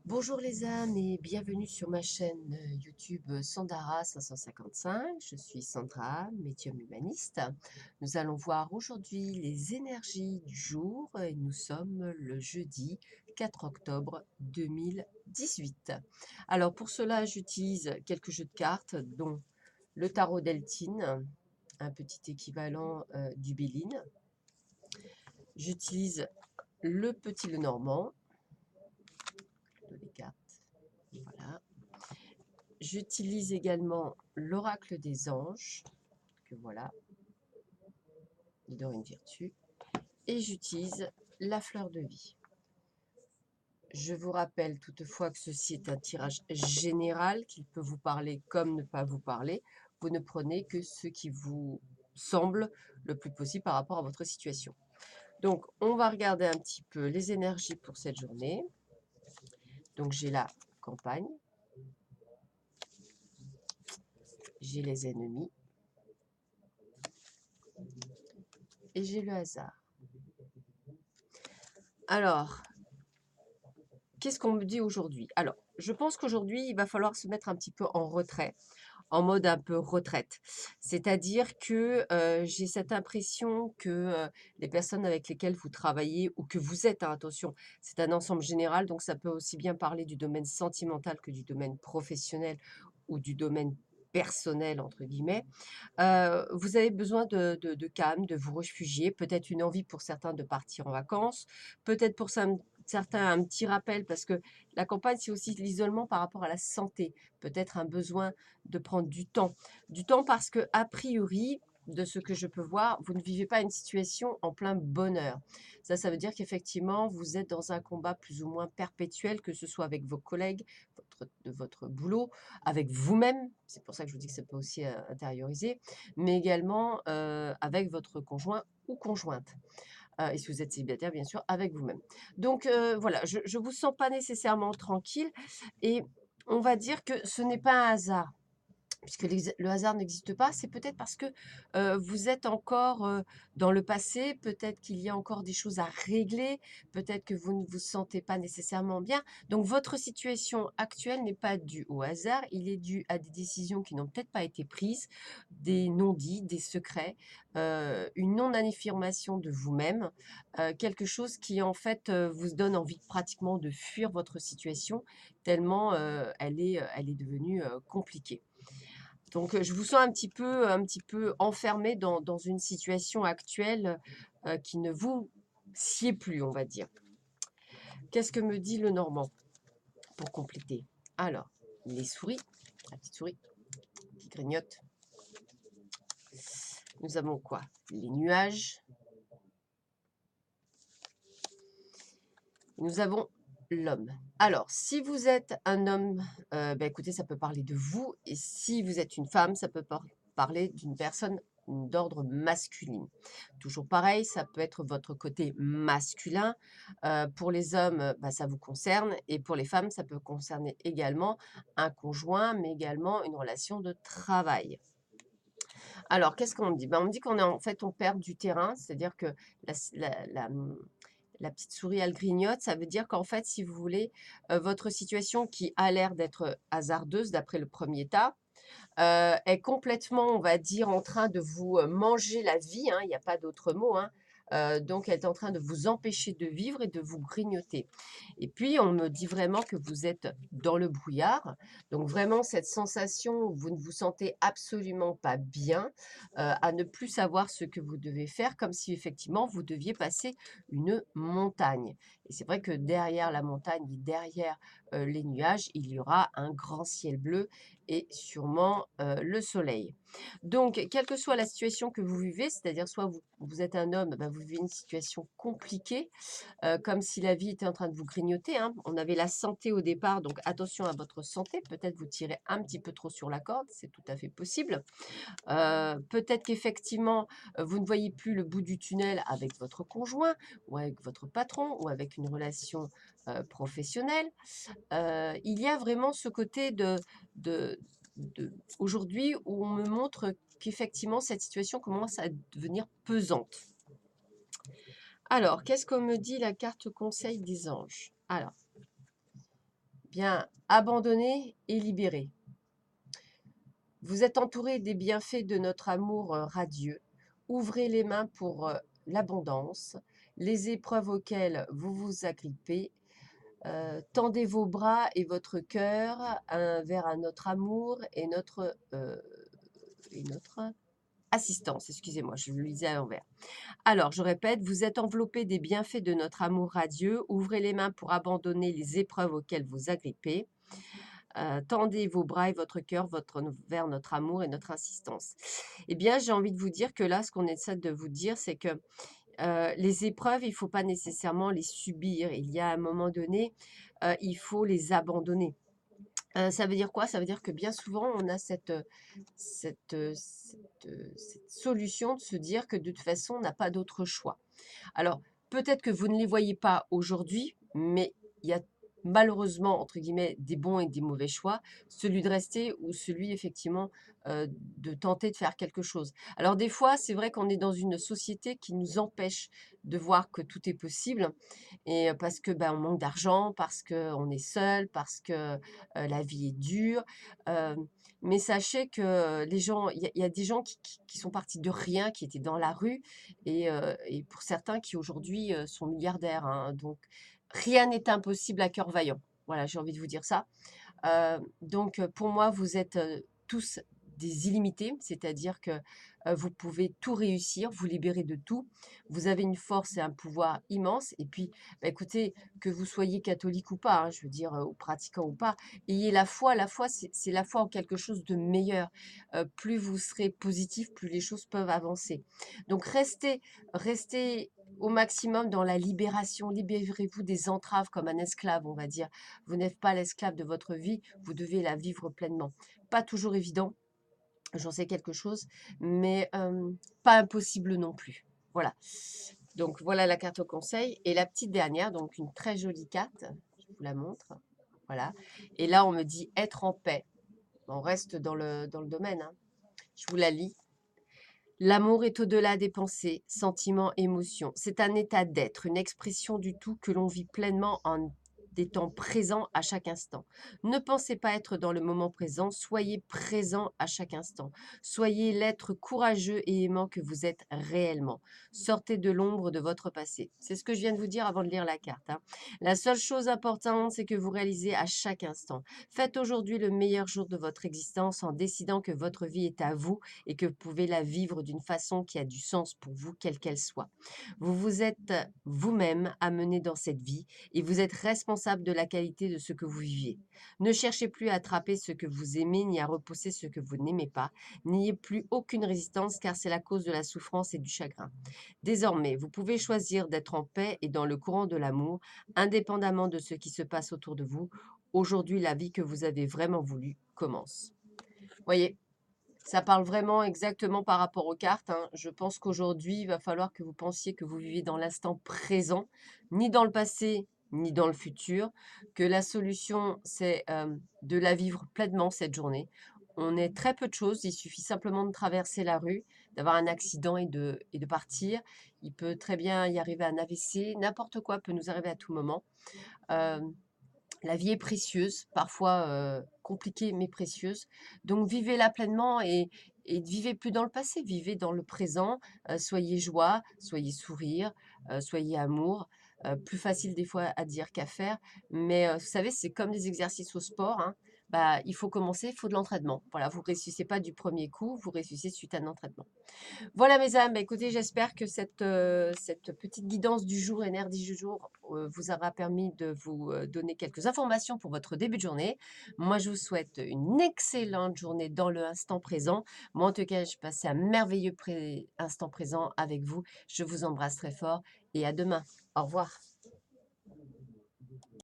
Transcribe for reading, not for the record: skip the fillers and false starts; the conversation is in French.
Bonjour les âmes et bienvenue sur ma chaîne YouTube Sandara 555. Je suis Sandra, médium humaniste. Nous allons voir aujourd'hui les énergies du jour et nous sommes le jeudi 4 octobre 2018. Alors pour cela, j'utilise quelques jeux de cartes, dont le tarot Deltine, un petit équivalent du Béline. J'utilise le petit Lenormand, les cartes. Voilà. J'utilise également l'oracle des anges, que voilà, de Dorine Virtue, et j'utilise la fleur de vie. Je vous rappelle toutefois que ceci est un tirage général, qu'il peut vous parler comme ne pas vous parler. Vous ne prenez que ce qui vous semble le plus possible par rapport à votre situation. Donc, on va regarder un petit peu les énergies pour cette journée. Donc, j'ai la campagne, j'ai les ennemis et j'ai le hasard. Alors, qu'est-ce qu'on me dit aujourd'hui? Alors, je pense qu'aujourd'hui, il va falloir se mettre un petit peu en retrait, en mode un peu retraite. C'est-à-dire que j'ai cette impression que les personnes avec lesquelles vous travaillez ou que vous êtes, hein, attention, c'est un ensemble général, donc ça peut aussi bien parler du domaine sentimental que du domaine professionnel ou du domaine personnel, entre guillemets. Vous avez besoin de calme, de vous réfugier, peut-être une envie pour certains de partir en vacances, peut-être pour certains un petit rappel, parce que la campagne, c'est aussi l'isolement par rapport à la santé, peut-être un besoin de prendre du temps. Du temps parce que, a priori, de ce que je peux voir, vous ne vivez pas une situation en plein bonheur. Ça veut dire qu'effectivement, vous êtes dans un combat plus ou moins perpétuel, que ce soit avec vos collègues, de votre boulot, avec vous-même, c'est pour ça que je vous dis que ça peut aussi intérioriser, mais également avec votre conjoint ou conjointe. Et si vous êtes célibataire, bien sûr, avec vous-même. Donc voilà, je ne vous sens pas nécessairement tranquille et on va dire que ce n'est pas un hasard puisque le hasard n'existe pas, c'est peut-être parce que vous êtes encore dans le passé, peut-être qu'il y a encore des choses à régler, peut-être que vous ne vous sentez pas nécessairement bien. Donc votre situation actuelle n'est pas due au hasard, il est dû à des décisions qui n'ont peut-être pas été prises, des non-dits, des secrets, une non-affirmation de vous-même, quelque chose qui en fait vous donne envie pratiquement de fuir votre situation tellement elle est devenue compliquée. Donc, je vous sens un petit peu enfermé dans une situation actuelle qui ne vous sied plus, on va dire. Qu'est-ce que me dit le Normand pour compléter? Alors, les souris, la petite souris qui grignote. Nous avons quoi? Les nuages. Nous avons l'homme. Alors, si vous êtes un homme, écoutez, ça peut parler de vous. Et si vous êtes une femme, ça peut parler d'une personne d'ordre masculin. Toujours pareil, ça peut être votre côté masculin. Pour les hommes, ça vous concerne. Et pour les femmes, ça peut concerner également un conjoint, mais également une relation de travail. Alors, qu'est-ce qu'on me dit? On me dit qu'on est en fait, on perd du terrain, c'est-à-dire que la petite souris, elle grignote, ça veut dire qu'en fait, si vous voulez, votre situation qui a l'air d'être hasardeuse d'après le premier tas, est complètement, on va dire, en train de vous manger la vie, hein, il n'y a pas d'autre mot, hein. Donc, elle est en train de vous empêcher de vivre et de vous grignoter. Et puis, on me dit vraiment que vous êtes dans le brouillard. Donc, vraiment, cette sensation où vous ne vous sentez absolument pas bien, à ne plus savoir ce que vous devez faire, comme si effectivement, vous deviez passer une montagne. Et c'est vrai que derrière la montagne, derrière les nuages, il y aura un grand ciel bleu et sûrement le soleil. Donc, quelle que soit la situation que vous vivez, c'est-à-dire soit vous êtes un homme, vous vivez une situation compliquée, comme si la vie était en train de vous grignoter, hein. On avait la santé au départ, donc attention à votre santé. Peut-être vous tirez un petit peu trop sur la corde, c'est tout à fait possible. Peut-être qu'effectivement, vous ne voyez plus le bout du tunnel avec votre conjoint ou avec votre patron ou avec une relation professionnelle. Il y a vraiment ce côté de, aujourd'hui où on me montre qu'effectivement cette situation commence à devenir pesante. Alors, qu'est-ce qu'on me dit la carte conseil des anges? Alors, Bien, abandonner et libérer. Vous êtes entouré des bienfaits de notre amour radieux. Ouvrez les mains pour l'abondance, les épreuves auxquelles vous vous agrippez. Tendez vos bras et votre cœur vers notre amour et notre assistance. Excusez-moi, je le lisais à l'envers. Alors, je répète, vous êtes enveloppé des bienfaits de notre amour radieux. Ouvrez les mains pour abandonner les épreuves auxquelles vous agrippez. Tendez vos bras et votre cœur vers notre amour et notre insistance. Eh bien, j'ai envie de vous dire que là, ce qu'on essaie de vous dire, c'est que les épreuves, il ne faut pas nécessairement les subir. Il y a un moment donné, il faut les abandonner. Ça veut dire quoi? Ça veut dire que bien souvent, on a cette solution de se dire que de toute façon, on n'a pas d'autre choix. Alors, peut-être que vous ne les voyez pas aujourd'hui, mais il y a malheureusement, entre guillemets, des bons et des mauvais choix, celui de rester ou celui effectivement de tenter de faire quelque chose. Alors des fois, c'est vrai qu'on est dans une société qui nous empêche de voir que tout est possible, et parce que ben, on manque d'argent, parce qu'on est seul, parce que la vie est dure. euh, mais sachez que les gens, il y a des gens qui sont partis de rien, qui étaient dans la rue, et pour certains qui aujourd'hui sont milliardaires, hein. Donc, rien n'est impossible à cœur vaillant. Voilà, j'ai envie de vous dire ça. Donc, pour moi, vous êtes tous des illimités, c'est-à-dire que vous pouvez tout réussir, vous libérer de tout. Vous avez une force et un pouvoir immense. Et puis, bah, écoutez, que vous soyez catholique ou pas, hein, je veux dire, ou pratiquant ou pas, ayez la foi. La foi, c'est la foi en quelque chose de meilleur. Plus vous serez positif, plus les choses peuvent avancer. Donc, restez au maximum dans la libération. Libérez-vous des entraves comme un esclave, on va dire. Vous n'êtes pas l'esclave de votre vie, vous devez la vivre pleinement. Pas toujours évident, j'en sais quelque chose, mais pas impossible non plus. Voilà. Donc voilà la carte au conseil. Et la petite dernière, donc une très jolie carte, je vous la montre. Voilà. Et là, on me dit être en paix. On reste dans le domaine, hein. Je vous la lis. L'amour est au-delà des pensées, sentiments, émotions. C'est un état d'être, une expression du tout que l'on vit pleinement en étant présent à chaque instant. Ne pensez pas être dans le moment présent, soyez présent à chaque instant. Soyez l'être courageux et aimant que vous êtes réellement. Sortez de l'ombre de votre passé. C'est ce que je viens de vous dire avant de lire la carte, hein. La seule chose importante, c'est que vous réalisez à chaque instant. Faites aujourd'hui le meilleur jour de votre existence en décidant que votre vie est à vous et que vous pouvez la vivre d'une façon qui a du sens pour vous, quelle qu'elle soit. Vous vous êtes vous-même amené dans cette vie et vous êtes responsable de la qualité de ce que vous vivez. Ne cherchez plus à attraper ce que vous aimez ni à repousser ce que vous n'aimez pas. N'ayez plus aucune résistance car c'est la cause de la souffrance et du chagrin. Désormais, vous pouvez choisir d'être en paix et dans le courant de l'amour, indépendamment de ce qui se passe autour de vous. Aujourd'hui, la vie que vous avez vraiment voulu commence. Voyez, ça parle vraiment exactement par rapport aux cartes, hein. Je pense qu'aujourd'hui, il va falloir que vous pensiez que vous vivez dans l'instant présent, ni dans le passé, ni dans le futur, que la solution, c'est de la vivre pleinement cette journée. On est très peu de choses, il suffit simplement de traverser la rue, d'avoir un accident et de partir. Il peut très bien y arriver un AVC, n'importe quoi peut nous arriver à tout moment. Euh, la vie est précieuse, parfois compliquée mais précieuse. Donc vivez-la pleinement et vivez plus dans le passé, vivez dans le présent. Soyez joie, soyez sourire, soyez amour. Plus facile des fois à dire qu'à faire, mais vous savez, c'est comme des exercices au sport, hein. Bah, il faut commencer, il faut de l'entraînement. Voilà, vous ne réussissez pas du premier coup, vous réussissez suite à un entraînement. Voilà mes âmes, bah, écoutez, j'espère que cette petite guidance du jour, énergie du jour, vous aura permis de vous donner quelques informations pour votre début de journée. Moi, je vous souhaite une excellente journée dans le instant présent. Moi, en tout cas, je passe un merveilleux instant présent avec vous. Je vous embrasse très fort et à demain. Au revoir.